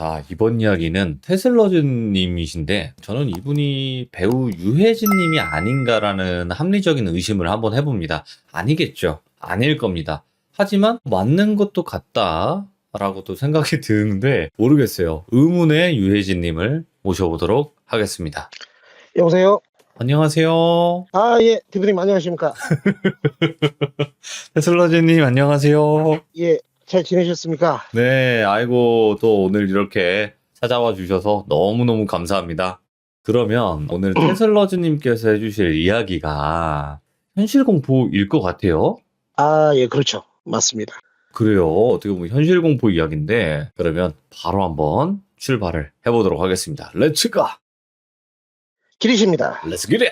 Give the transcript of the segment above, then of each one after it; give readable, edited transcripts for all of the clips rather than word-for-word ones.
자, 이번 이야기는 테슬러즈님이신데, 저는 이분이 배우 유해진님이 아닌가라는 합리적인 의심을 한번 해봅니다. 아니겠죠. 아닐 겁니다. 하지만 맞는 것도 같다라고도 생각이 드는데 모르겠어요. 의문의 유해진님을 모셔보도록 하겠습니다. 여보세요? 안녕하세요. 예, 대표님 안녕하십니까? 테슬러즈님 안녕하세요. 예, 잘 지내셨습니까? 네, 아이고, 또 오늘 이렇게 찾아와 주셔서 너무너무 감사합니다. 그러면 오늘 테슬러즈님께서 해주실 이야기가 현실 공포일 것 같아요. 예, 그렇죠. 맞습니다. 그래요. 어떻게 보면 현실 공포 이야기인데, 그러면 바로 한번 출발을 해보도록 하겠습니다. 렛츠 고! 기리십니다. 렛츠 기릿!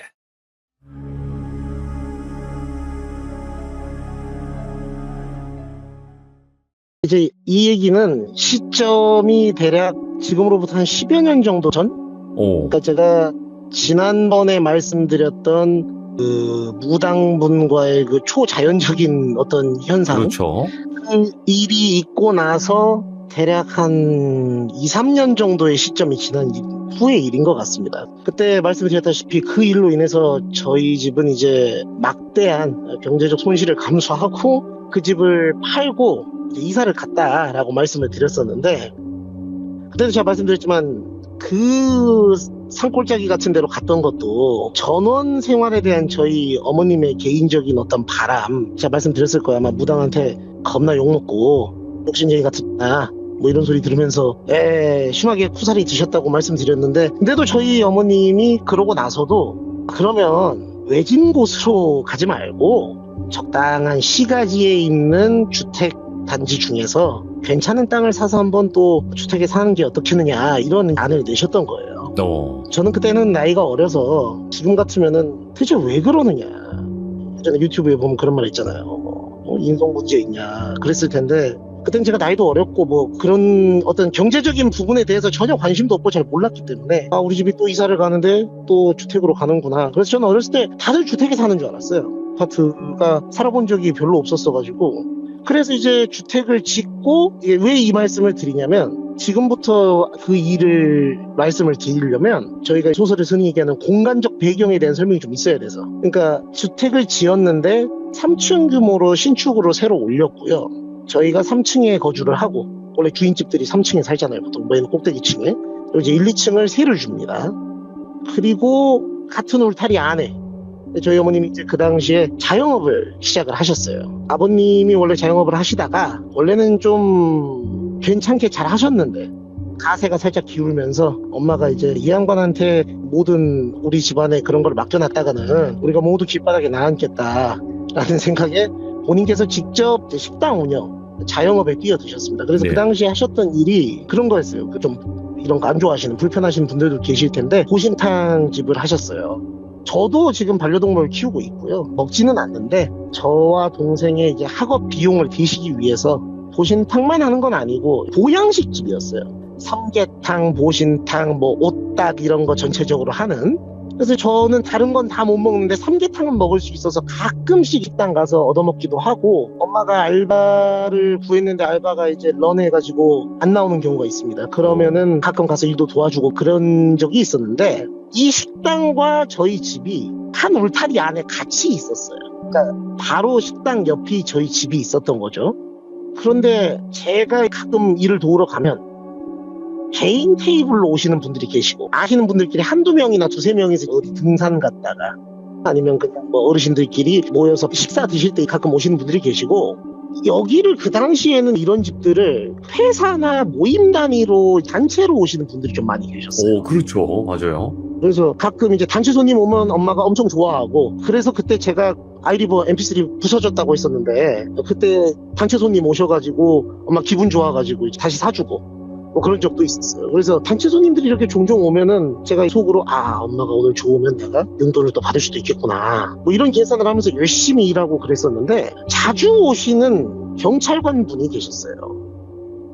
이제 이 얘기는 시점이 대략 지금으로부터 한 10여 년 정도 전? 오, 그러니까 제가 지난번에 말씀드렸던 그 무당분과의 그 초자연적인 어떤 현상, 그렇죠. 그 일이 있고 나서 대략 한 2, 3년 정도의 시점이 지난 후의 일인 것 같습니다. 그때 말씀드렸다시피 그 일로 인해서 저희 집은 이제 막대한 경제적 손실을 감수하고 그 집을 팔고 이제 이사를 갔다라고 말씀을 드렸었는데, 그때도 제가 말씀드렸지만 그 산골짜기 같은 데로 갔던 것도 전원 생활에 대한 저희 어머님의 개인적인 어떤 바람, 제가 말씀드렸을 거야. 아마 무당한테 겁나 욕먹고 욕심쟁이 같았나 뭐 이런 소리 들으면서 심하게 쿠사리 드셨다고 말씀드렸는데, 근데도 저희 어머님이 그러고 나서도 그러면 외진 곳으로 가지 말고 적당한 시가지에 있는 주택 단지 중에서 괜찮은 땅을 사서 한번 또 주택에 사는 게 어떻겠느냐, 이런 안을 내셨던 거예요. 저는 그때는 나이가 어려서 지금 같으면은 대체 왜 그러느냐, 예전에 유튜브에 보면 그런 말 있잖아요. 인성 문제 있냐 그랬을 텐데, 그땐 제가 나이도 어렸고 뭐 그런 어떤 경제적인 부분에 대해서 전혀 관심도 없고 잘 몰랐기 때문에 우리 집이 또 이사를 가는데 또 주택으로 가는구나. 그래서 저는 어렸을 때 다들 주택에 사는 줄 알았어요. 아파트가 살아본 적이 별로 없었어가지고. 그래서 이제 주택을 짓고, 왜 이 말씀을 드리냐면, 지금부터 그 일을 말씀을 드리려면 저희가 소설에 흔히 얘기하는 공간적 배경에 대한 설명이 좀 있어야 돼서, 그러니까 주택을 지었는데 3층 규모로 신축으로 새로 올렸고요. 저희가 3층에 거주를 하고, 원래 주인집들이 3층에 살잖아요, 보통 맨 꼭대기층에. 그리고 이제 1, 2층을 세를 줍니다. 그리고 같은 울타리 안에 저희 어머님이 이제 그 당시에 자영업을 시작을 하셨어요. 아버님이 원래 자영업을 하시다가 원래는 좀 괜찮게 잘 하셨는데 가세가 살짝 기울면서 엄마가 이제 이 양반한테 모든 우리 집안에 그런 걸 맡겨놨다가는 우리가 모두 길바닥에 나앉겠다라는 생각에 본인께서 직접 이제 식당 운영, 자영업에 뛰어드셨습니다. 그래서 네. 그 당시에 하셨던 일이 그런 거였어요. 좀 이런 거 안 좋아하시는, 불편하시는 분들도 계실 텐데 보신탕 집을 하셨어요. 저도 지금 반려동물을 키우고 있고요. 먹지는 않는데 저와 동생의 이제 학업 비용을 대시기 위해서 보신탕만 하는 건 아니고 보양식 집이었어요. 삼계탕, 보신탕, 뭐 오딱 이런 거 전체적으로 하는. 그래서 저는 다른 건 다 못 먹는데 삼계탕은 먹을 수 있어서 가끔씩 식당 가서 얻어먹기도 하고, 엄마가 알바를 구했는데 알바가 이제 런해가지고 안 나오는 경우가 있습니다. 그러면은 가끔 가서 일도 도와주고 그런 적이 있었는데, 이 식당과 저희 집이 한 울타리 안에 같이 있었어요. 그러니까 바로 식당 옆이 저희 집이 있었던 거죠. 그런데 제가 가끔 일을 도우러 가면 개인 테이블로 오시는 분들이 계시고, 아시는 분들끼리 한두 명이나 두세 명이서 어디 등산 갔다가 아니면 그냥 뭐 어르신들끼리 모여서 식사 드실 때 가끔 오시는 분들이 계시고, 여기를 그 당시에는 이런 집들을 회사나 모임 단위로 단체로 오시는 분들이 좀 많이 계셨어요. 오, 그렇죠. 맞아요. 그래서 가끔 이제 단체 손님 오면 엄마가 엄청 좋아하고, 그래서 그때 제가 아이리버 mp3 부서졌다고 했었는데 그때 단체 손님 오셔가지고 엄마 기분 좋아가지고 다시 사주고 뭐 그런 적도 있었어요. 그래서 단체 손님들이 이렇게 종종 오면은 제가 속으로 엄마가 오늘 좋으면 내가 용돈을 또 받을 수도 있겠구나, 뭐 이런 계산을 하면서 열심히 일하고 그랬었는데, 자주 오시는 경찰관 분이 계셨어요.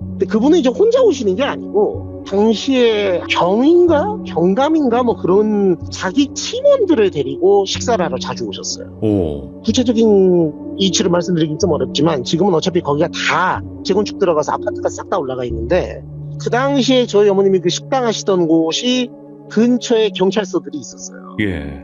근데 그분은 이제 혼자 오시는 게 아니고 당시에 경인가 경감인가 뭐 그런 자기 팀원들을 데리고 식사를 하러 자주 오셨어요. 오, 구체적인 이치를 말씀드리긴 좀 어렵지만 지금은 어차피 거기가 다 재건축 들어가서 아파트가 싹 다 올라가 있는데, 그 당시에 저희 어머님이 그 식당 하시던 곳이 근처에 경찰서들이 있었어요. 예.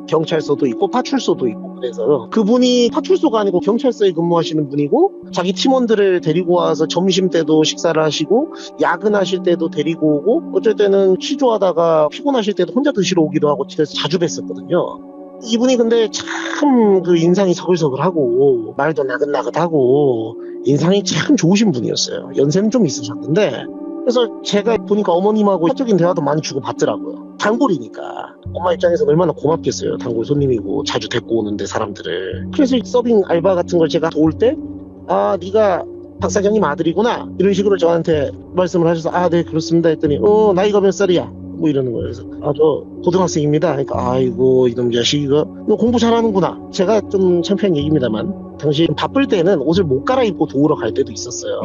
경찰서도 있고 파출소도 있고 그래서 그분이 파출소가 아니고 경찰서에 근무하시는 분이고 자기 팀원들을 데리고 와서 점심 때도 식사를 하시고 야근하실 때도 데리고 오고 어쩔 때는 취조하다가 피곤하실 때도 혼자 드시러 오기도 하고 그래서 자주 뵀었거든요. 이분이 근데 참 그 인상이 서글서글하고 말도 나긋나긋하고 인상이 참 좋으신 분이었어요. 연세는 좀 있으셨는데 그래서 제가 보니까 어머님하고 사적인 대화도 많이 주고받더라고요. 단골이니까 엄마 입장에서는 얼마나 고맙겠어요. 단골 손님이고 자주 데리고 오는데 사람들을. 그래서 서빙 알바 같은 걸 제가 도울 때 아 네가 박 사장님 아들이구나 이런 식으로 저한테 말씀을 하셔서 아 네 그렇습니다 했더니 나이가 몇 살이야 뭐 이러는 거예요. 그래서 아 저 고등학생입니다. 그러니까 아이고 이놈 자식 이거 너 공부 잘하는구나. 제가 좀 창피한 얘기입니다만 당시 바쁠 때는 옷을 못 갈아입고 도우러 갈 때도 있었어요.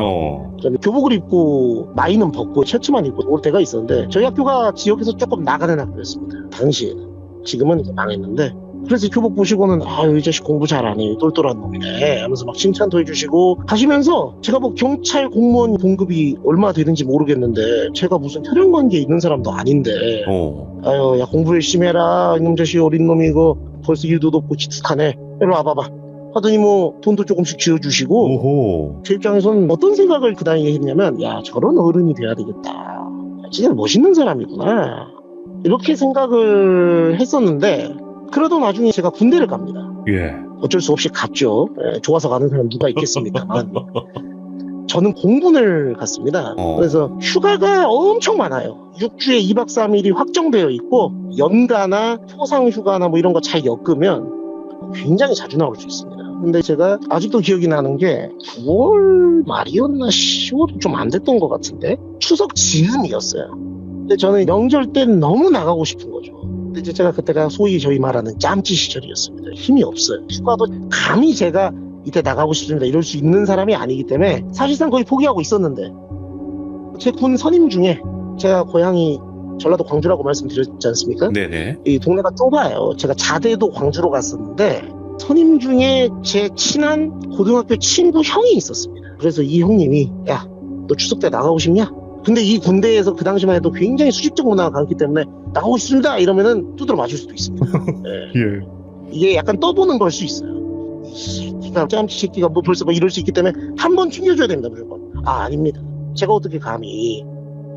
그다음에 교복을 입고 마이는 벗고 셔츠만 입고 올 때가 있었는데 저희 학교가 지역에서 조금 나가는 학교였습니다. 당시에는. 지금은 이제 망했는데 그래서 교복 보시고는 아유 이 자식 공부 잘하네 똘똘한 놈이네 하면서 막 칭찬도 해주시고 하시면서 제가 뭐 경찰 공무원 봉급이 얼마 되는지 모르겠는데 제가 무슨 혈연관계에 있는 사람도 아닌데 아유 야 공부 열심히 해라 이놈 자식 어린 놈이고 벌써 일도 없고 지툭하네 일로 와봐봐 하더니 뭐 돈도 조금씩 지어주시고 오호. 제 입장에서는 어떤 생각을 그 나이에 했냐면 야 저런 어른이 돼야 되겠다 진짜 멋있는 사람이구나 이렇게 생각을 했었는데 그러다 나중에 제가 군대를 갑니다. 예. 어쩔 수 없이 갔죠. 좋아서 가는 사람 누가 있겠습니까만 저는 공군을 갔습니다. 그래서 휴가가 엄청 많아요. 6주에 2박 3일이 확정되어 있고 연가나 포상 휴가나 뭐 이런 거 잘 엮으면 굉장히 자주 나올 수 있습니다. 근데 제가 아직도 기억이 나는 게 9월 말이었나 10월 좀 안 됐던 것 같은데 추석 즈음이었어요. 근데 저는 명절 땐 너무 나가고 싶은 거죠. 근데 이제 제가 그때가 소위 저희 말하는 짬찌 시절이었습니다. 힘이 없어요. 휴가도 감히 제가 이때 나가고 싶습니다 이럴 수 있는 사람이 아니기 때문에 사실상 거의 포기하고 있었는데 제 군 선임 중에 제가 고향이 전라도 광주라고 말씀드렸지 않습니까? 네네. 이 동네가 좁아요. 제가 자대도 광주로 갔었는데 선임 중에 제 친한 고등학교 친구 형이 있었습니다. 그래서 이 형님이 야 너 추석 때 나가고 싶냐? 근데 이 군대에서 그 당시만 해도 굉장히 수직적 문화가 강했기 때문에 나가고 싶습니다 이러면은 두드러 맞을 수도 있습니다. 네. 예. 이게 약간 떠보는 걸 수 있어요. 이 새끼가 짬치 새끼가 뭐 벌써 뭐 이럴 수 있기 때문에 한 번 튕겨줘야 됩니다 무조건. 아닙니다. 제가 어떻게 감히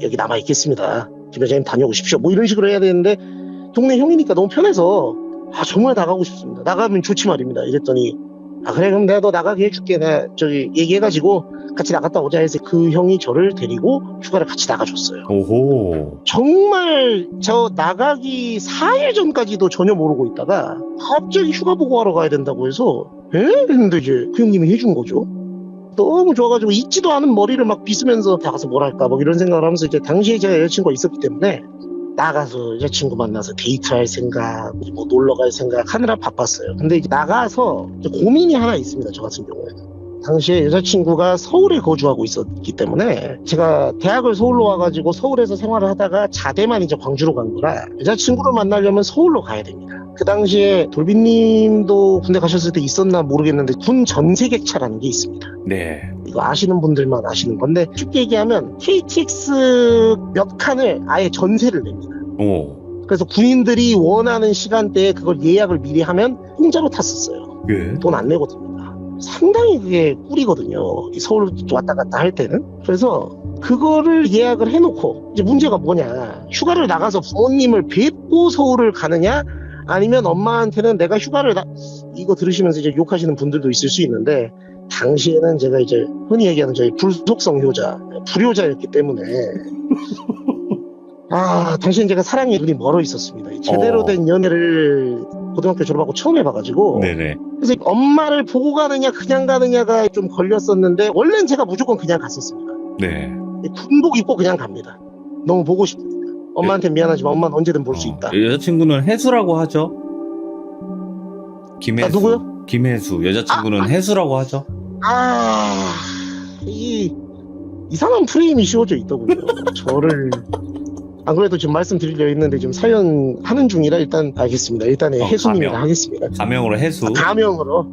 여기 남아 있겠습니다. 김 회장님 다녀오십시오. 뭐 이런 식으로 해야 되는데 동네 형이니까 너무 편해서 아 정말 나가고 싶습니다. 나가면 좋지 말입니다. 이랬더니 아 그래 그럼 내가 너 나가게 해줄게. 내가 저기 얘기해가지고 같이 나갔다 오자 해서 그 형이 저를 데리고 휴가를 같이 나가줬어요. 오호. 정말 저 나가기 4일 전까지도 전혀 모르고 있다가 갑자기 휴가 보고하러 가야 된다고 해서 에? 했는데 이제 그 형님이 해준 거죠. 너무 좋아가지고 있지도 않은 머리를 막 빗으면서 나가서 뭘 할까 뭐 이런 생각을 하면서 이제 당시에 제가 여자친구가 있었기 때문에 나가서 여자친구 만나서 데이트할 생각 뭐 놀러갈 생각 하느라 바빴어요. 근데 이제 나가서 이제 고민이 하나 있습니다. 저 같은 경우에는 당시에 여자친구가 서울에 거주하고 있었기 때문에 제가 대학을 서울로 와가지고 서울에서 생활을 하다가 자대만 이제 광주로 간 거라 여자친구를 만나려면 서울로 가야 됩니다. 그 당시에 돌비님도 군대 가셨을 때 있었나 모르겠는데 군 전세객차라는 게 있습니다. 네. 이거 아시는 분들만 아시는 건데 쉽게 얘기하면 KTX 몇 칸을 아예 전세를 냅니다. 오. 그래서 군인들이 원하는 시간대에 그걸 예약을 미리 하면 공짜로 탔었어요. 예. 돈 안 내고 탑니다. 상당히 그게 꿀이거든요. 이 서울 왔다 갔다 할 때는. 그래서 그거를 예약을 해놓고 이제 문제가 뭐냐. 휴가를 나가서 부모님을 뵙고 서울을 가느냐 아니면 엄마한테는 내가 휴가를 이거 들으시면서 이제 욕하시는 분들도 있을 수 있는데 당시에는 제가 이제 흔히 얘기하는 저희 불속성 효자, 불효자였기 때문에 당시엔 제가 사랑의 눈이 멀어 있었습니다. 제대로 된 연애를 고등학교 졸업하고 처음 해봐가지고 네네. 그래서 엄마를 보고 가느냐 그냥 가느냐가 좀 걸렸었는데 원래는 제가 무조건 그냥 갔었습니다. 네. 군복 입고 그냥 갑니다. 너무 보고 싶으니까. 엄마한테 미안하지만 엄마는 언제든 볼 수 있다. 여자친구는 해수라고 하죠. 김혜수. 누구요? 김혜수. 여자친구는 해수라고 하죠. 이상한 프레임이 씌워져 있더군요. 저를 안 그래도 지금 말씀드리려 했는데 지금 사연 하는 중이라 일단 알겠습니다. 일단 해수님이라 가명. 하겠습니다. 가명으로 해수. 가명으로.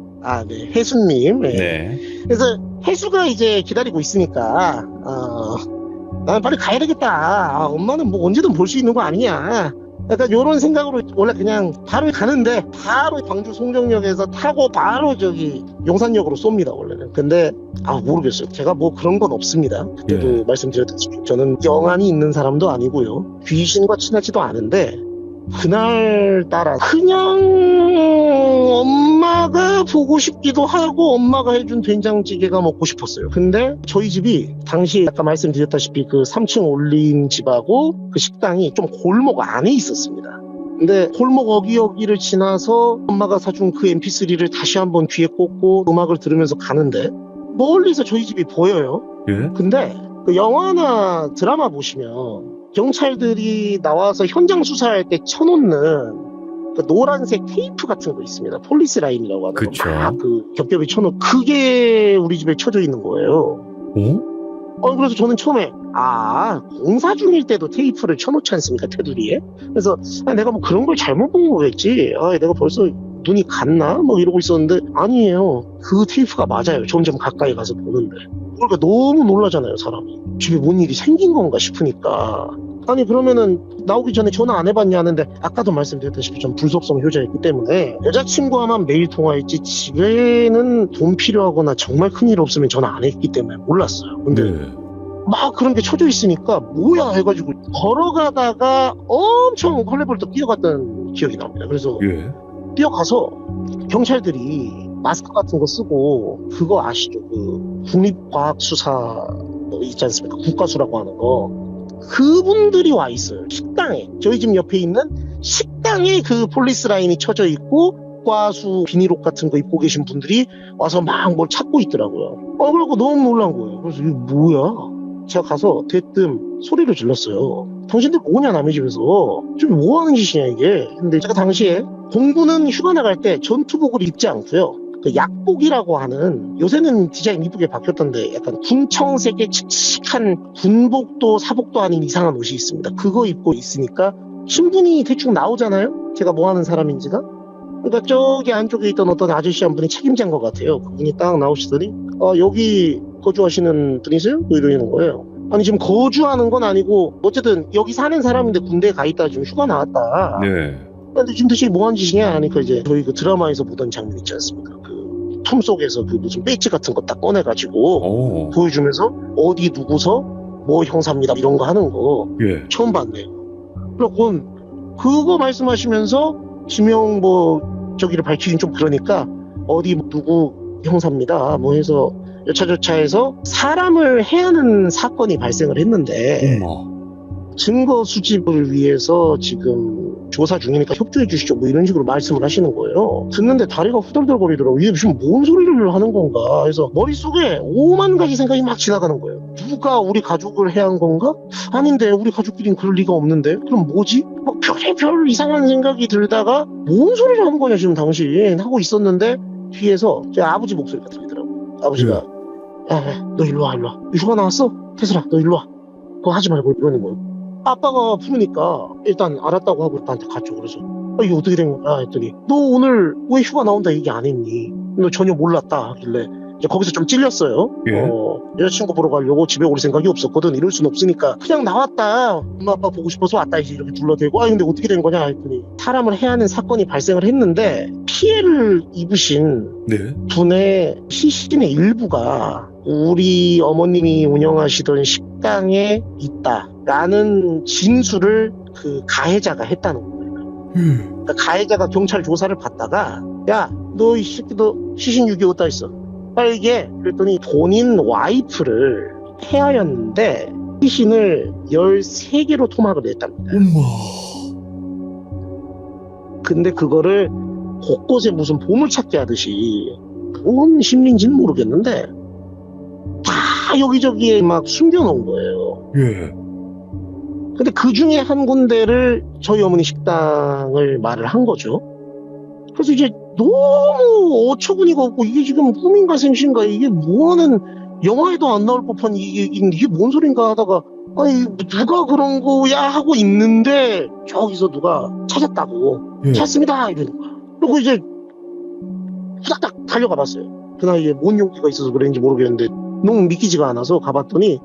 네. 해수님. 네. 네. 그래서 해수가 이제 기다리고 있으니까 난 빨리 가야 되겠다. 아, 엄마는 뭐 언제든 볼 수 있는 거 아니냐. 약간 요런 생각으로 원래 그냥 바로 가는데 바로 광주 송정역에서 타고 바로 저기 용산역으로 쏩니다 원래는. 근데 모르겠어요. 제가 뭐 그런 건 없습니다. 그때도 예. 말씀드렸듯이 저는 영안이 있는 사람도 아니고요. 귀신과 친하지도 않은데 그날따라 그냥 엄마가 보고 싶기도 하고 엄마가 해준 된장찌개가 먹고 싶었어요. 근데 저희 집이 당시 아까 말씀드렸다시피 그 3층 올린 집하고 그 식당이 좀 골목 안에 있었습니다. 근데 골목 어기어기를 지나서 엄마가 사준 그 mp3를 다시 한번 귀에 꽂고 음악을 들으면서 가는데 멀리서 저희 집이 보여요. 예? 근데 그 영화나 드라마 보시면 경찰들이 나와서 현장 수사할 때 쳐놓는 그 노란색 테이프 같은 거 있습니다. 폴리스 라인이라고 하는 그쵸. 그 겹겹이 쳐놓은 그게 우리 집에 쳐져 있는 거예요. 그래서 저는 처음에 공사 중일 때도 테이프를 쳐놓지 않습니까? 테두리에. 그래서 내가 뭐 그런 걸 잘못 본 거겠지. 내가 벌써 눈이 갔나? 뭐 이러고 있었는데 아니에요. 그 테이프가 맞아요. 점점 가까이 가서 보는데. 그러니까 너무 놀라잖아요, 사람이. 집에 뭔 일이 생긴 건가 싶으니까. 아니 그러면은 나오기 전에 전화 안 해봤냐 하는데 아까도 말씀드렸다시피 전 불속성 효자였기 때문에 여자친구와만 매일 통화했지 집에는 돈 필요하거나 정말 큰일 없으면 전화 안 했기 때문에 몰랐어요. 근데 막 그런 게 쳐져 있으니까 뭐야 해가지고 걸어가다가 엄청 헐레벌떡 뛰어갔던 기억이 납니다. 그래서 뛰어가서 경찰들이 마스크 같은 거 쓰고 그거 아시죠? 그 국립과학수사 있지 않습니까? 국과수라고 하는 거. 그분들이 와 있어요. 식당에. 저희 집 옆에 있는 식당에 그 폴리스 라인이 쳐져 있고 과수 비닐옷 같은 거 입고 계신 분들이 와서 막 뭘 찾고 있더라고요. 그래갖고 너무 놀란 거예요. 그래서 이게 뭐야? 제가 가서 대뜸 소리를 질렀어요. 당신들 뭐냐 남의 집에서. 지금 뭐 하는 짓이냐 이게. 근데 제가 당시에 공부는 휴가 나갈 때 전투복을 입지 않고요. 그 약복이라고 하는 요새는 디자인 이쁘게 바뀌었던데 약간 군청색의 칙칙한 군복도 사복도 아닌 이상한 옷이 있습니다. 그거 입고 있으니까 신분이 대충 나오잖아요. 제가 뭐 하는 사람인지가. 그러니까 저기 안쪽에 있던 어떤 아저씨 한 분이 책임자인 것 같아요. 그분이 딱 나오시더니 여기 거주하시는 분이세요? 뭐 이러는 거예요. 아니 지금 거주하는 건 아니고 어쨌든 여기 사는 사람인데 군대에 가 있다 지금 휴가 나왔다. 근데 지금 도대체 뭐 하는 짓이냐 하니까 이제 저희 그 드라마에서 보던 장면 있지 않습니까? 그 품속에서 그 무슨 배지 같은 거 딱 꺼내가지고 보여주면서 어디 누구서 뭐 형사입니다 이런 거 하는 거 처음 봤네요. 그래갖고 그거 말씀하시면서 지명 뭐 저기를 밝히긴 좀 그러니까 어디 누구 형사입니다 뭐 해서 여차저차해서 사람을 해하는 사건이 발생을 했는데 증거 수집을 위해서 지금 조사 중이니까 협조해 주시죠 뭐 이런 식으로 말씀을 하시는 거예요. 듣는데 다리가 후덜덜거리더라고요. 이게 지금 뭔 소리를 하는 건가. 그래서 머릿속에 5만 가지 생각이 막 지나가는 거예요. 누가 우리 가족을 해한 건가? 아닌데 우리 가족끼리는 그럴 리가 없는데 그럼 뭐지? 막 별의별 이상한 생각이 들다가 뭔 소리를 하는 거냐 지금 당신 하고 있었는데 뒤에서 제 아버지 목소리가 들리더라고요. 아버지가 너 일로 와 일로 와. 휴가 나왔어? 태슬아 너 일로 와. 그거 하지 말고 이러는 거예요. 아빠가 부르니까 일단 알았다고 하고 아빠한테 갔죠. 그래서 이게 어떻게 된 거야 했더니 너 오늘 왜 휴가 나온다 얘기 안 했니? 너 전혀 몰랐다 하길래 이제 거기서 좀 찔렸어요. 여자친구 보러 가려고 집에 올 생각이 없었거든. 이럴 순 없으니까 그냥 나왔다. 엄마 아빠 보고 싶어서 왔다 이제 이렇게 둘러대고 근데 어떻게 된 거냐 했더니 사람을 해하는 사건이 발생을 했는데 피해를 입으신 분의 시신의 일부가 우리 어머님이 운영하시던 식당에 있다라는 진술을 그 가해자가 했다는 거예요. 그러니까 가해자가 경찰 조사를 받다가 야, 너 이 새끼 너 시신 유기 어디다 있어? 빨개. 그랬더니 본인 와이프를 해하였는데 시신을 13개로 토막을 냈답니다. 근데 그거를 곳곳에 무슨 보물찾기 하듯이 그건 심리인지는 모르겠는데 다 여기저기에 막 숨겨놓은 거예요. 근데 그 중에 한 군데를 저희 어머니 식당을 말을 한 거죠. 그래서 이제 너무 어처구니가 없고 이게 지금 꿈인가 생신가 이게 뭐하는 영화에도 안 나올 법한 이게 뭔 소린가 하다가 아니 누가 그런 거야 하고 있는데 저기서 누가 찾았다고 찾습니다 이러는 거야. 그리고 이제 후닥닥 달려가 봤어요. 그 나이에 뭔 용기가 있어서 그랬는지 모르겠는데 너무 믿기지가 않아서 가봤더니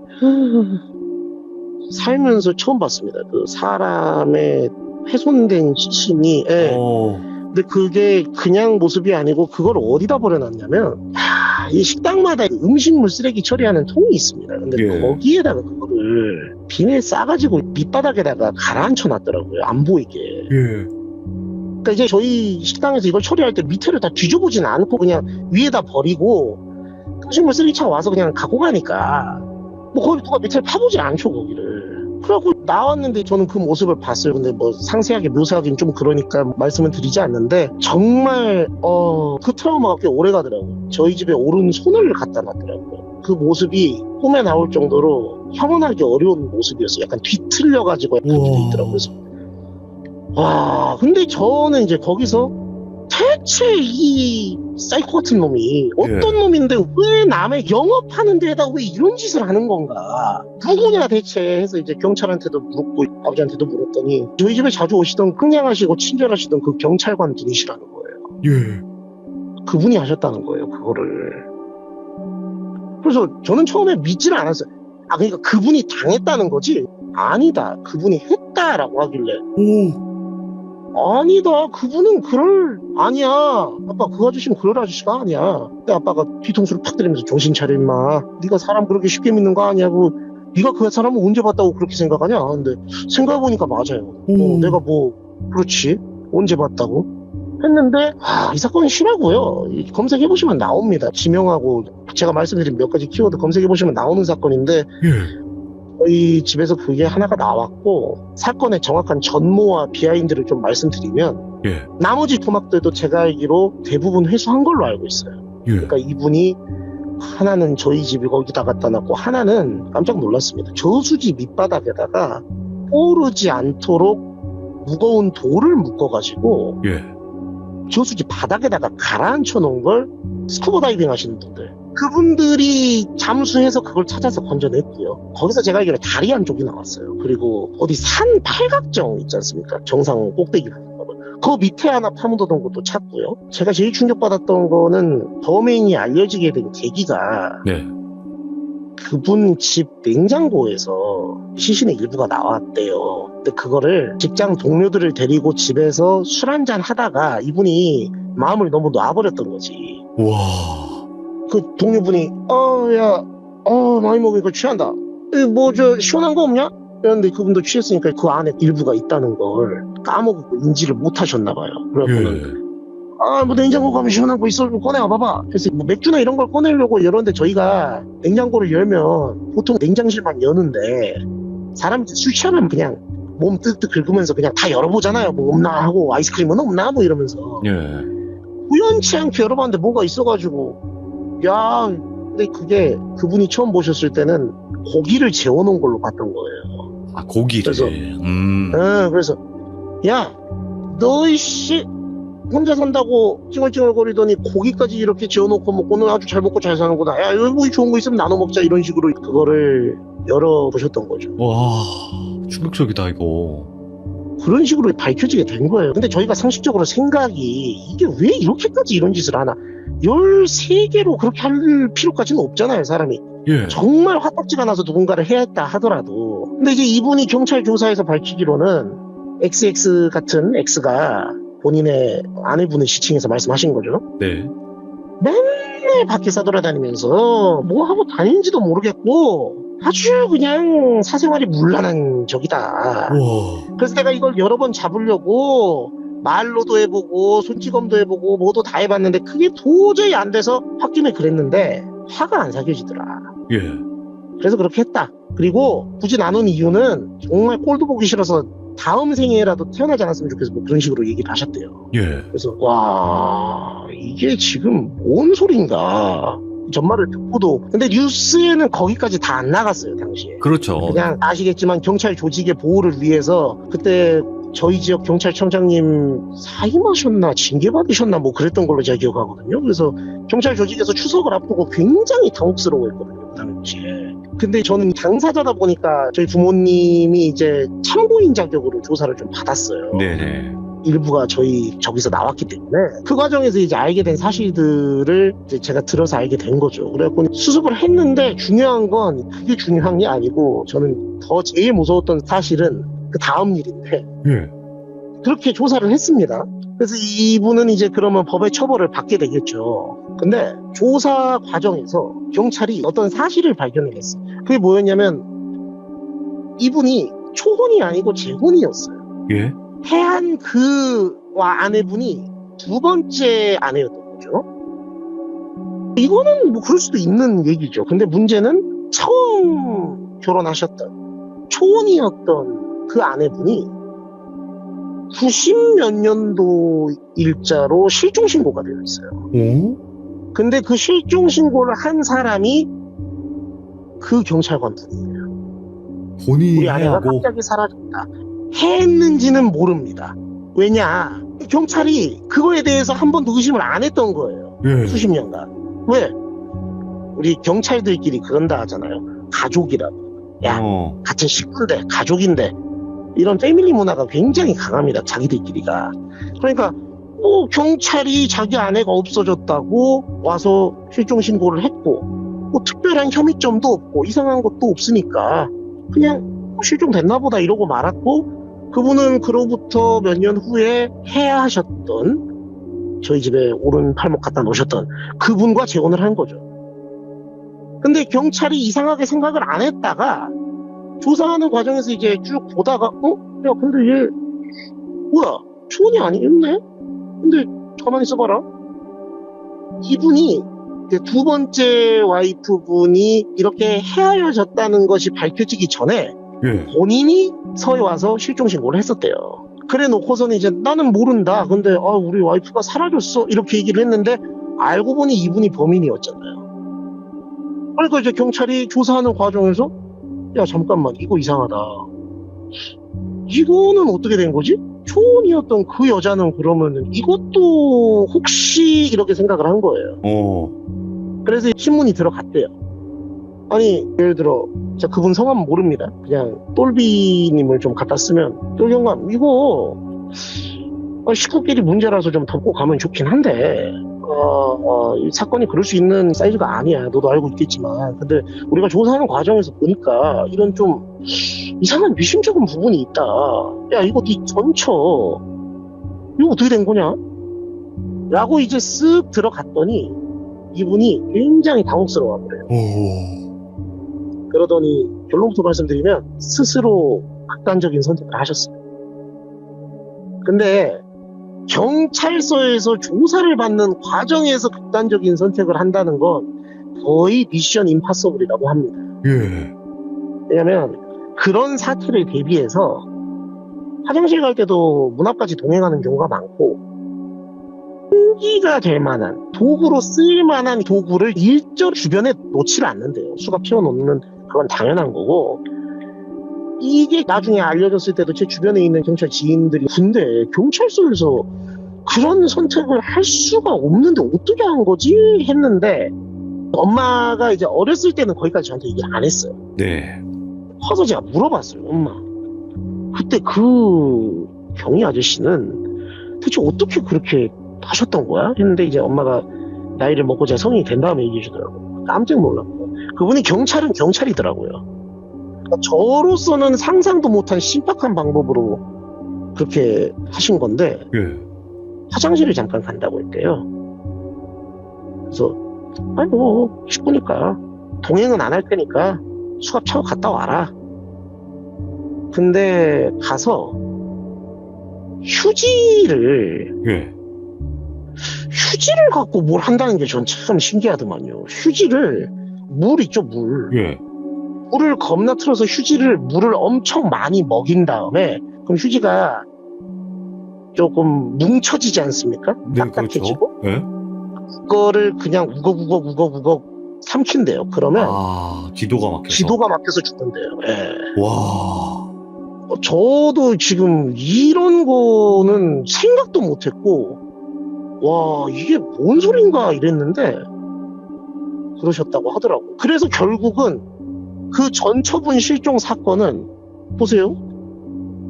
살면서 처음 봤습니다. 그 사람의 훼손된 시신이, 예. 근데 그게 그냥 모습이 아니고 그걸 어디다 버려놨냐면, 이 식당마다 음식물 쓰레기 처리하는 통이 있습니다. 근데 예. 거기에다가 그거를 비닐 싸가지고 밑바닥에다가 가라앉혀 놨더라고요. 안 보이게. 예. 그러니까 이제 저희 식당에서 이걸 처리할 때 밑에를 다 뒤져보진 않고 그냥 위에다 버리고 음식물 쓰레기차 와서 그냥 갖고 가니까 뭐 거기 누가 밑에 파보지 않죠, 거기를. 그래갖고 나왔는데 저는 그 모습을 봤어요. 근데 뭐 상세하게 묘사하기는 좀 그러니까 말씀은 드리지 않는데 정말 그 트라우마가 꽤 오래 가더라고요. 저희 집에 오른손을 갖다 놨더라고요. 그 모습이 꿈에 나올 정도로 혐오하기 어려운 모습이었어요. 약간 뒤틀려가지고 약간 돼 있더라고요. 그래서 와, 근데 저는 이제 거기서 대체 이 사이코 같은 놈이 어떤 놈인데 왜 남의 영업하는 데에다 왜 이런 짓을 하는 건가? 누구냐 대체 해서 이제 경찰한테도 물었고 아버지한테도 물었더니 저희 집에 자주 오시던 긍량하시고 친절하시던 그 경찰관 분이시라는 거예요. 예. 그분이 하셨다는 거예요, 그거를. 그래서 저는 처음에 믿지를 않았어요. 아, 그러니까 그분이 당했다는 거지? 아니다, 그분이 했다라고 하길래 아니다, 그분은 아니야, 아빠 그 아저씨는 그럴 아저씨가 아니야. 근데 아빠가 뒤통수를 팍 때리면서 정신 차려 임마, 네가 사람 그렇게 쉽게 믿는 거 아니냐고. 네가 그 사람을 언제 봤다고 그렇게 생각하냐. 근데 생각해보니까 맞아요. 내가 뭐 그렇지 언제 봤다고 했는데 이 사건이 심하고요. 검색해보시면 나옵니다. 지명하고 제가 말씀드린 몇 가지 키워드 검색해보시면 나오는 사건인데 저희 집에서 그게 하나가 나왔고, 사건의 정확한 전모와 비하인드를 좀 말씀드리면 나머지 토막들도 제가 알기로 대부분 회수한 걸로 알고 있어요. 그러니까 이분이 하나는 저희 집이 거기다 갖다 놨고 하나는 깜짝 놀랐습니다. 저수지 밑바닥에다가 오르지 않도록 무거운 돌을 묶어가지고 저수지 바닥에다가 가라앉혀 놓은 걸 스쿠버 다이빙 하시는 분들, 그분들이 잠수해서 그걸 찾아서 건져냈고요. 거기서 제가 알기로 다리 한쪽이 나왔어요. 그리고 어디 산 팔각정 있지 않습니까? 정상 꼭대기 부분. 그 밑에 하나 파묻어둔 것도 찾고요. 제가 제일 충격받았던 거는 범행이 알려지게 된 계기가 그분 집 냉장고에서 시신의 일부가 나왔대요. 근데 그거를 직장 동료들을 데리고 집에서 술 한잔 하다가 이분이 마음을 너무 놔버렸던 거지. 그 동료분이 많이 먹으니까 취한다. 뭐 시원한 거 없냐? 이랬는데 그분도 취했으니까 그 안에 일부가 있다는 걸 까먹고 인지를 못 하셨나 봐요. 그래갖고는 뭐 냉장고 가면 시원한 거 있어, 꺼내와 봐봐. 그래서 뭐 맥주나 이런 걸 꺼내려고 열었는데 저희가 냉장고를 열면 보통 냉장실만 여는데 사람이 술 취하면 그냥 몸 뜩뜩 긁으면서 그냥 다 열어보잖아요. 뭐 없나 하고 아이스크림은 없나 뭐 이러면서 우연치 않게 열어봤는데 뭐가 있어가지고 근데 그게 그분이 처음 보셨을 때는 고기를 재워놓은 걸로 봤던 거예요. 고기를. 그래서 너 이씨 혼자 산다고 찡얼찡얼거리더니 고기까지 이렇게 재워놓고 먹고는 아주 잘 먹고 잘 사는구나. 여기 좋은 거 있으면 나눠 먹자, 이런 식으로 그거를 열어보셨던 거죠. 와, 충격적이다 이거. 그런 식으로 밝혀지게 된 거예요. 근데 저희가 상식적으로 생각이 이게 왜 이렇게까지 이런 짓을 하나, 13개로 그렇게 할 필요까지는 없잖아요, 사람이. 정말 화딱지가 나서 누군가를 해야 했다 하더라도. 근데 이제 이분이 경찰 조사에서 밝히기로는 XX 같은 X가 본인의 아내분의 시칭에서 말씀하신 거죠. 맨날 밖에 싸돌아다니면서 뭐 하고 다니는지도 모르겠고 아주 그냥 사생활이 문란한 적이다. 그래서 내가 이걸 여러 번 잡으려고 말로도 해보고 손찌검도 해보고 뭐도 다 해봤는데 그게 도저히 안 돼서 홧김에 그랬는데 화가 안 사겨지더라. 그래서 그렇게 했다. 그리고 굳이 나눈 이유는 정말 꼴도 보기 싫어서 다음 생에라도 태어나지 않았으면 좋겠어, 뭐 그런 식으로 얘기를 하셨대요. 그래서 와, 이게 지금 뭔 소린가. 전말을 듣고도. 근데 뉴스에는 거기까지 다 안 나갔어요, 당시에. 그렇죠. 그냥 아시겠지만 경찰 조직의 보호를 위해서 그때 저희 지역 경찰청장님 사임하셨나 징계받으셨나 뭐 그랬던 걸로 제가 기억하거든요. 그래서 경찰 조직에서 추석을 앞두고 굉장히 당혹스러워했거든요, 그 당시에. 근데 저는 당사자다 보니까 저희 부모님이 이제 참고인 자격으로 조사를 좀 받았어요. 일부가 저기서 나왔기 때문에 그 과정에서 이제 알게 된 사실들을 이제 제가 들어서 알게 된 거죠. 그래갖고 수습을 했는데 중요한 건 그게 중요한 게 아니고 저는 더 제일 무서웠던 사실은 그 다음 일인데 예. 그렇게 조사를 했습니다. 그래서 이분은 이제 그러면 법의 처벌을 받게 되겠죠. 근데 조사 과정에서 경찰이 어떤 사실을 발견했어요. 그게 뭐였냐면 이분이 초혼이 아니고 재혼이었어요. 예. 태한 그와 아내분이 두 번째 아내였던 거죠. 이거는 뭐 그럴 수도 있는 얘기죠. 근데 문제는 처음 결혼하셨던 초혼이었던 그 아내분이 90몇 년도 일자로 실종신고가 되어 있어요. 오? 근데 그 실종신고를 한 사람이 그 경찰관 분이에요. 본인이 우리 아내가 하고. 갑자기 사라졌다. 했는지는 모릅니다. 왜냐? 경찰이 그거에 대해서 한 번도 의심을 안 했던 거예요. 예. 수십 년간. 왜? 우리 경찰들끼리 그런다 하잖아요. 가족이라고. 야, 같은 식구인데, 가족인데. 이런 패밀리 문화가 굉장히 강합니다. 자기들끼리가. 그러니까 뭐 경찰이 자기 아내가 없어졌다고 와서 실종신고를 했고 뭐 특별한 혐의점도 없고 이상한 것도 없으니까 그냥 뭐 실종됐나 보다 이러고 말았고 그분은 그로부터 몇 년 후에 해하셨던 저희 집에 오른 팔목 갖다 놓으셨던 그분과 재혼을 한 거죠. 근데 경찰이 이상하게 생각을 안 했다가 조사하는 과정에서 이제 쭉 보다가 야 근데 얘 뭐야 초혼이 아니었네? 근데 가만히 있어봐라. 이분이 두 번째 와이프분이 이렇게 헤어졌다는 것이 밝혀지기 전에 예. 본인이 서에 와서 실종신고를 했었대요. 그래 놓고서는 이제 나는 모른다. 근데 우리 와이프가 사라졌어. 이렇게 얘기를 했는데 알고 보니 이분이 범인이었잖아요. 그러니까 이제 경찰이 조사하는 과정에서 야 잠깐만 이거 이상하다. 이거는 어떻게 된 거지? 초혼이었던 그 여자는 그러면은 이것도 혹시 이렇게 생각을 한 거예요. 그래서 신문이 들어갔대요. 아니 예를 들어 제가 그분 성함은 모릅니다. 그냥 똘비님을 좀 갖다 쓰면 똘경감 이거 식구끼리 문제라서 좀 덮고 가면 좋긴 한데 이 사건이 그럴 수 있는 사이즈가 아니야. 너도 알고 있겠지만. 근데 우리가 조사하는 과정에서 보니까 이런 좀 이상한 미심쩍은 부분이 있다. 야 이거 네 전처 이거 어떻게 된 거냐? 라고 이제 쓱 들어갔더니 이분이 굉장히 당혹스러워 그래요. 그러더니 결론부터 말씀드리면 스스로 극단적인 선택을 하셨어요. 근데 경찰서에서 조사를 받는 과정에서 극단적인 선택을 한다는 건 거의 미션 임파서블이라고 합니다. 예. 왜냐면 그런 사태를 대비해서 화장실 갈 때도 문 앞까지 동행하는 경우가 많고 흉기가 될 만한 도구로 쓰일 만한 도구를 일절 주변에 놓지를 않는데요. 수가 피워놓는 그건 당연한 거고 이게 나중에 알려졌을 때도 제 주변에 있는 경찰 지인들이 근데 경찰서에서 그런 선택을 할 수가 없는데 어떻게 한 거지? 했는데 엄마가 이제 어렸을 때는 거기까지 저한테 얘기를 안 했어요. 네. 커서 제가 물어봤어요. 엄마 그때 그 경위 아저씨는 대체 어떻게 그렇게 하셨던 거야? 했는데 이제 엄마가 나이를 먹고 제가 성인이 된 다음에 얘기해 주더라고요. 깜짝 놀랐고 그분이 경찰은 경찰이더라고요. 그러니까 저로서는 상상도 못한 신박한 방법으로 그렇게 하신 건데 예. 화장실을 잠깐 간다고 했대요. 그래서 아니 뭐 식구니까 동행은 안 할 테니까 수갑 차고 갔다 와라. 근데 가서 휴지를 갖고 뭘 한다는 게 전 참 신기하더만요. 휴지를 물 있죠 물. 물을 겁나 틀어서 물을 엄청 많이 먹인 다음에 그럼 휴지가 조금 뭉쳐지지 않습니까? 네, 딱딱해지고 그렇죠. 예. 그거를 그냥 우걱우걱 삼킨대요. 그러면 기도가 막혀서 죽는데요. 예. 와. 저도 지금 이런 거는 생각도 못했고 와 이게 뭔 소린가 이랬는데 그러셨다고 하더라고. 그래서 결국은 그 전처분 실종 사건은 보세요.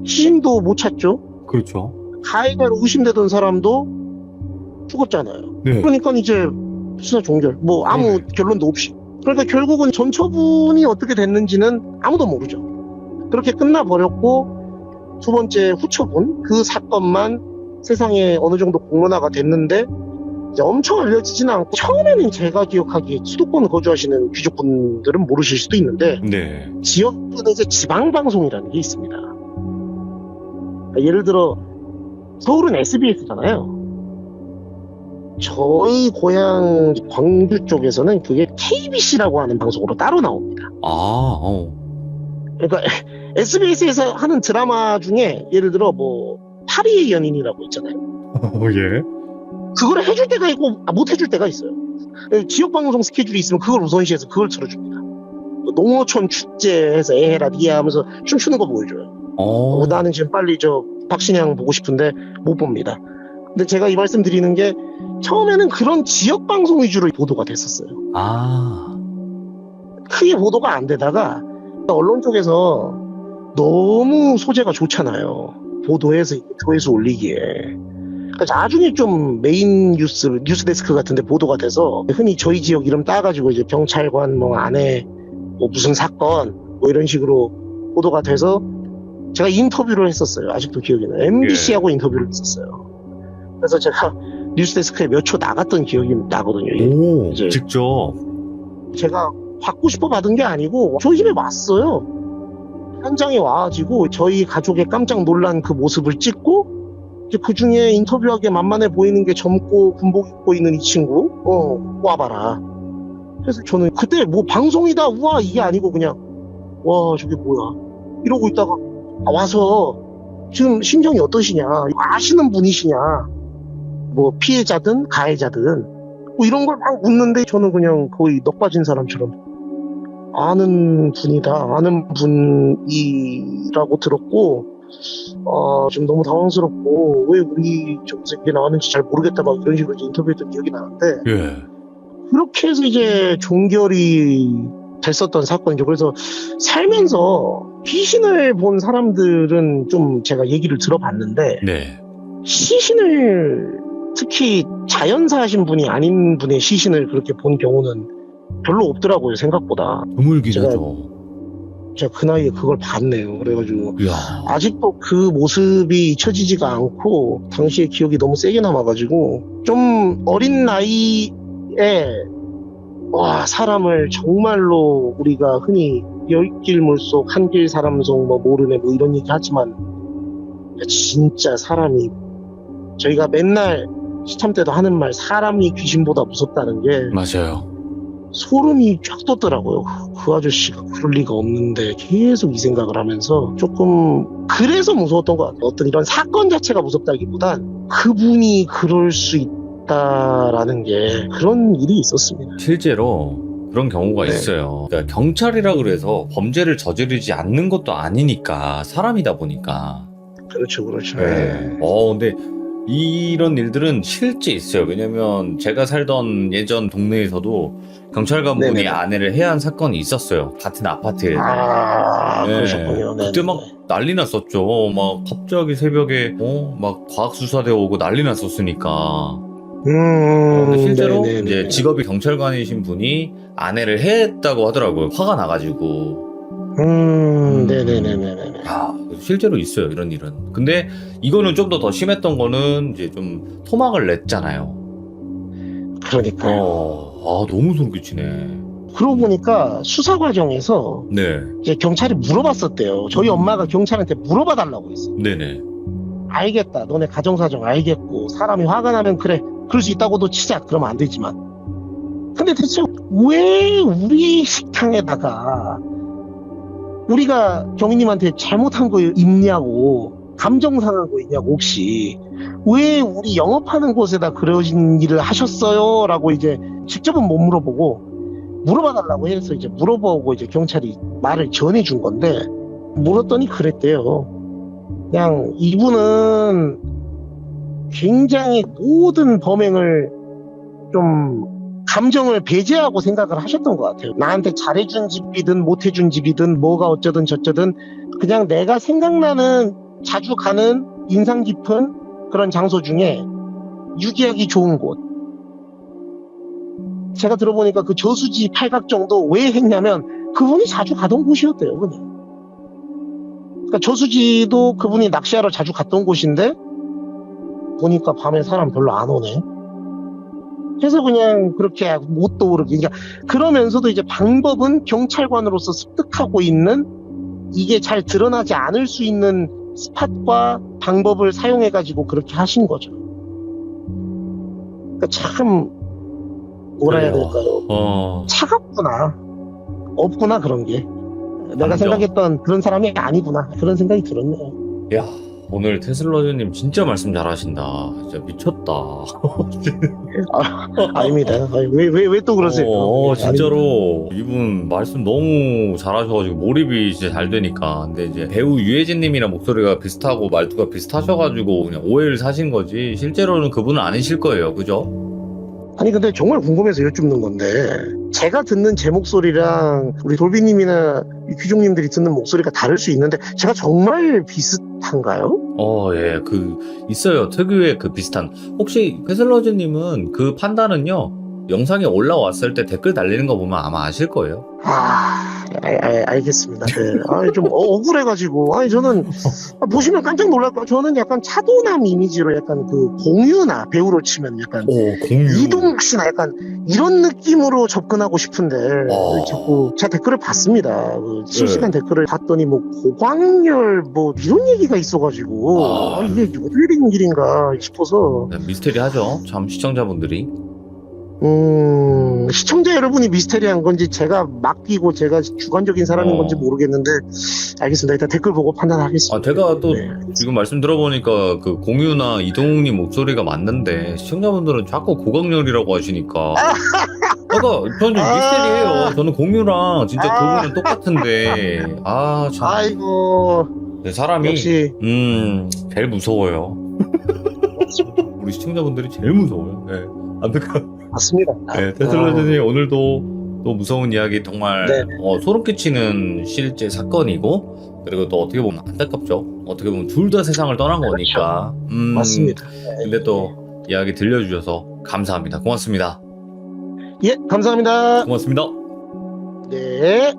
시신도 못 찾죠. 그렇죠. 가해자로 의심되던 사람도 죽었잖아요. 네. 그러니까 이제 수사 종결, 뭐 아무 네. 결론도 없이. 그러니까 결국은 전처분이 어떻게 됐는지는 아무도 모르죠. 그렇게 끝나버렸고, 두 번째 후처분, 그 사건만 세상에 어느 정도 공론화가 됐는데, 이제 엄청 알려지지는 않고, 처음에는 제가 기억하기에 수도권 거주하시는 귀족분들은 모르실 수도 있는데, 네. 지역은 이제 지방방송이라는 게 있습니다. 예를 들어, 서울은 SBS잖아요. 저희 고향 광주 쪽에서는 그게 KBC라고 하는 방송으로 따로 나옵니다. 그러니까 SBS에서 하는 드라마 중에 예를 들어 뭐 파리의 연인이라고 있잖아요. 예. 그걸 해줄 때가 있고 못 해줄 때가 있어요. 지역 방송 스케줄이 있으면 그걸 우선시해서 그걸 틀어줍니다. 농어촌 축제에서 에헤라 니야 하면서 춤추는 거 보여줘요. 나는 지금 빨리 저 박신양 보고 싶은데 못 봅니다. 근데 제가 이 말씀 드리는 게 처음에는 그런 지역 방송 위주로 보도가 됐었어요. 크게 보도가 안 되다가 언론 쪽에서 너무 소재가 좋잖아요. 보도해서 조회수 올리기에. 그러니까 나중에 좀 메인 뉴스 데스크 같은데 보도가 돼서 흔히 저희 지역 이름 따가지고 이제 경찰관 뭐 안에 뭐 무슨 사건 뭐 이런 식으로 보도가 돼서 제가 인터뷰를 했었어요. 아직도 기억이 나요. MBC하고 인터뷰를 했었어요. 그래서 제가 뉴스데스크에 몇 초 나갔던 기억이 나거든요. 오, 이제 직접. 제가 받고 싶어 받은 게 아니고 저희 집에 왔어요. 현장에 와가지고 저희 가족의 깜짝 놀란 그 모습을 찍고 이제 그 중에 인터뷰하기에 만만해 보이는 게 젊고 군복 입고 있는 이 친구 와봐라. 그래서 저는 그때 뭐 방송이다 우와 이게 아니고 그냥 와 저게 뭐야 이러고 있다가 와서 지금 심정이 어떠시냐 아시는 분이시냐 뭐 피해자든 가해자든 뭐 이런 걸 막 묻는데 저는 그냥 거의 넋 빠진 사람처럼 아는 분이다 아는 분이라고 들었고 지금 너무 당황스럽고 왜 우리 저기서 이게 나왔는지 잘 모르겠다 막 이런 식으로 인터뷰했던 기억이 나는데 예. 그렇게 해서 이제 종결이 됐었던 사건이죠. 그래서 살면서 귀신을 본 사람들은 좀 제가 얘기를 들어봤는데 네. 시신을 특히 자연사 하신 분이 아닌 분의 시신을 그렇게 본 경우는 별로 없더라고요. 생각보다. 드물긴 제가- 하죠. 제가 그 나이에 그걸 봤네요. 그래가지고 이야. 아직도 그 모습이 잊혀지지가 않고 당시의 기억이 너무 세게 남아가지고 좀 어린 나이에 와 사람을 정말로 우리가 흔히 열길 물속 한길 사람 속 뭐 모르네 뭐 이런 얘기 하지만 진짜 사람이 저희가 맨날 시참 때도 하는 말 사람이 귀신보다 무섭다는 게 맞아요. 소름이 쫙 돋더라고요. 그 아저씨가 그럴 리가 없는데 계속 이 생각을 하면서 조금 그래서 무서웠던 것 같아요. 어떤 이런 사건 자체가 무섭다기보단 그분이 그럴 수 있다라는 게 그런 일이 있었습니다. 실제로 그런 경우가 네. 있어요. 그러니까 경찰이라 그래서 범죄를 저지르지 않는 것도 아니니까 사람이다 보니까. 그렇죠, 그렇죠. 네. 근데 이런 일들은 실제 있어요. 왜냐면 제가 살던 예전 동네에서도 경찰관 분이 네네네. 아내를 해한 사건이 있었어요. 같은 아파트에. 네. 그러셨군요. 그때 막 난리 났었죠. 막 갑자기 새벽에 막 과학수사대 오고 난리 났었으니까. 근데 실제로 네네네. 이제 직업이 경찰관이신 분이 아내를 해했다고 하더라고요. 화가 나가지고. 네네네네네. 실제로 있어요, 이런 일은. 근데 이거는 좀 더 심했던 거는 이제 좀 토막을 냈잖아요. 그러니까요. 너무 소름 끼치네. 그러고 보니까 수사 과정에서 네. 이제 경찰이 물어봤었대요. 저희 엄마가 경찰한테 물어봐 달라고 했어요. 네네. 알겠다. 너네 가정사정 알겠고 사람이 화가 나면 그래. 그럴 수 있다고도 치자. 그러면 안 되지만. 근데 대체 왜 우리 식당에다가 우리가 경위님한테 잘못한 거 있냐고 감정 상한 거 있냐고 혹시 왜 우리 영업하는 곳에다 그러신 일을 하셨어요? 라고 이제 직접은 못 물어보고 물어봐 달라고 해서 이제 물어보고 이제 경찰이 말을 전해준 건데 물었더니 그랬대요. 그냥 이분은 굉장히 모든 범행을 좀 감정을 배제하고 생각을 하셨던 것 같아요. 나한테 잘해준 집이든 못해준 집이든 뭐가 어쩌든 저쩌든 그냥 내가 생각나는 자주 가는 인상 깊은 그런 장소 중에 유기하기 좋은 곳. 제가 들어보니까 그 저수지 팔각정도 왜 했냐면 그분이 자주 가던 곳이었대요, 그냥. 그러니까 저수지도 그분이 낚시하러 자주 갔던 곳인데 보니까 밤에 사람 별로 안 오네. 그래서 그냥 그렇게 못 떠오르게. 그러니까 그러면서도 이제 방법은 경찰관으로서 습득하고 있는 이게 잘 드러나지 않을 수 있는 스팟과 방법을 사용해가지고 그렇게 하신 거죠. 그러니까 참 뭐라 해야 그래요. 될까요? 차갑구나. 없구나 그런 게. 내가 감정. 생각했던 그런 사람이 아니구나. 그런 생각이 들었네요. 야, 오늘 테슬러즈님 진짜 말씀 잘하신다. 진짜 미쳤다. 아닙니다. 왜 또 그러세요? 진짜로 이분 말씀 너무 잘하셔가지고 몰입이 진짜 잘 되니까. 근데 이제 배우 유해진님이랑 목소리가 비슷하고 말투가 비슷하셔가지고 그냥 오해를 사신 거지. 실제로는 그분은 아니실 거예요, 그죠? 아니 근데 정말 궁금해서 여쭙는 건데 제가 듣는 제 목소리랑 우리 돌비님이나 규종님들이 듣는 목소리가 다를 수 있는데 제가 정말 비슷한가요? 예, 있어요. 특유의 그 비슷한. 혹시 테슬러즈님은 그 판단은요, 영상에 올라왔을 때 댓글 달리는 거 보면 아마 아실 거예요. 알겠습니다. 네. 좀 억울해가지고. 저는, 보시면 깜짝 놀랄 거예요. 저는 약간 차도남 이미지로 약간 그 공유나 배우로 치면 약간 공유. 이동욱 씨나 약간 이런 느낌으로 접근하고 싶은데 자꾸 제가 댓글을 봤습니다. 실시간 댓글을 봤더니 뭐 고광렬 뭐 이런 얘기가 있어가지고 이게 어떻게 된 일인가 싶어서. 네, 미스테리하죠. 참 시청자분들이. 시청자 여러분이 미스테리한 건지 제가 맡기고 제가 주관적인 사람인 건지 모르겠는데 알겠습니다. 일단 댓글 보고 판단하겠습니다. 제가 또 지금 말씀 들어보니까 그 공유나 이동욱님 목소리가 맞는데 시청자분들은 자꾸 고강렬이라고 하시니까 저는 좀 미스테리해요. 저는 공유랑 진짜 그분은 똑같은데 참. 아이고 사람이 역시 제일 무서워요. 우리 시청자분들이 제일 무서워요. 네. 아무튼 맞습니다. 네, 테슬러즈님 오늘도 또 무서운 이야기 정말 소름 끼치는 실제 사건이고 그리고 또 어떻게 보면 안타깝죠. 어떻게 보면 둘 다 세상을 떠난 거니까. 맞습니다. 근데 또 이야기 들려주셔서 감사합니다. 고맙습니다. 예, 감사합니다. 고맙습니다. 네.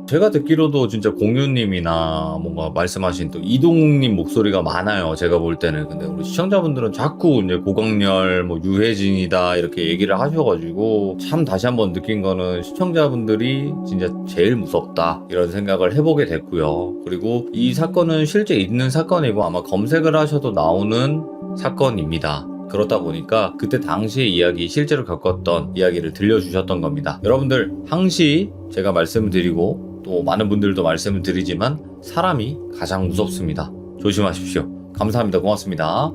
제가 듣기로도 진짜 공유님이나 뭔가 말씀하신 또 이동욱님 목소리가 많아요. 제가 볼 때는. 근데 우리 시청자분들은 자꾸 이제 고강렬, 뭐 유해진이다 이렇게 얘기를 하셔가지고 참 다시 한번 느낀 거는 시청자분들이 진짜 제일 무섭다 이런 생각을 해보게 됐고요. 그리고 이 사건은 실제 있는 사건이고 아마 검색을 하셔도 나오는 사건입니다. 그렇다 보니까 그때 당시의 이야기, 실제로 겪었던 이야기를 들려주셨던 겁니다. 여러분들 항시 제가 말씀을 드리고 또 많은 분들도 말씀을 드리지만 사람이 가장 무섭습니다. 조심하십시오. 감사합니다. 고맙습니다.